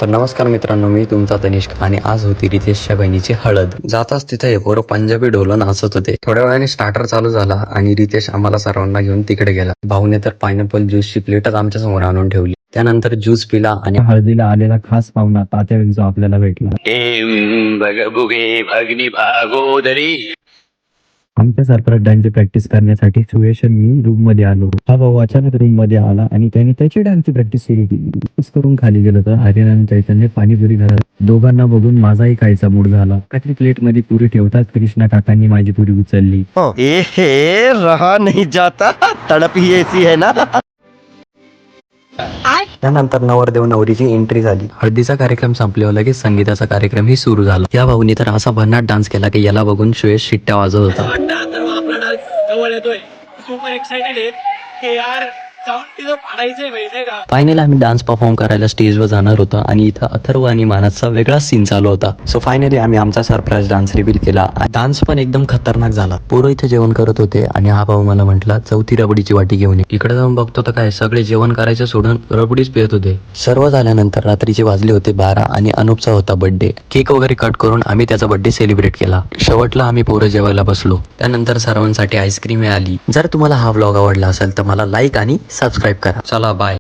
तर नमस्कार मित्रांनो, मी तुमचा तनिष्क आणि आज होती रितेशच्या बहिणीची हळद. जाताच तिथे हे पोरं पंजाबी ढोलं नाचत होते. थोड्या वेळाने स्टार्टर चालू झाला आणि रितेश आम्हाला सर्वांना घेऊन तिकडे गेला. भाऊने तर पायनॅपल ज्यूसची प्लेटच आमच्या समोर आणून ठेवली. त्यानंतर ज्यूस पिला आणि हळदीला आलेला खास पाहुणा तात्या विंचू आपल्याला भेटला. आमच्या सरप्राईज प्रॅक्टिस करण्यासाठी सुयश आणि मी रूम मध्ये आलो. हा भाऊ अचानक रूम मध्ये आला आणि त्याने त्याची डान्सची प्रॅक्टिस सुरू केली. प्रॅक्टिस करून खाली गेलो तर हरियाणा आणि चैतन्य पाणीपुरी घरात. दोघांना बघून माझाही खायचा मूड झाला. काहीतरी प्लेट मध्ये पुरी ठेवताच कृष्णा काकांनी माझी पुरी उचलली. रहा नहीं जाता, तड़प ही ऐसी है ना. त्यानंतर नवरदेव नवरीची एंट्री झाली. हळदीचा कार्यक्रम संपल्यावर लगेच संगीताचा कार्यक्रमही सुरू झाला. या भाऊनी तर असा भन्नाट डान्स केला की याला बघून श्रेयस शिट्ट्या वाजवत होता. फायनली आम्ही डान्स परफॉर्म करायला स्टेजवर जाणार होतो आणि इथं अथर्व आणि मानसचा वेगळा सीन चालू होता. सो फायनली आम्ही आमचा सरप्राईज डान्स रिव्हील केला. डान्स पण एकदम खतरनाक झाला. पोरं इथे जेवण करत होते आणि हा भाऊ मला म्हटला चौथी रबडीची वाटी घेऊन ये. इकडे जाऊन बघतो तर काय सगळे जेवण करायचं सोडून रबडीच पित होते. सर्व झाल्यानंतर रात्रीचे वाजले होते 12 आणि अनुपचा होता बर्थडे. केक वगैरे कट करून आम्ही त्याचा बर्थडे सेलिब्रेट केला. शेवटला आम्ही पोरं जेवायला बसलो. त्यानंतर सर्वांसाठी आईस्क्रीम आली. जर तुम्हाला हा व्लॉग आवडला असेल तर मला लाईक आणि सबस्क्राईब करा. चला बाय.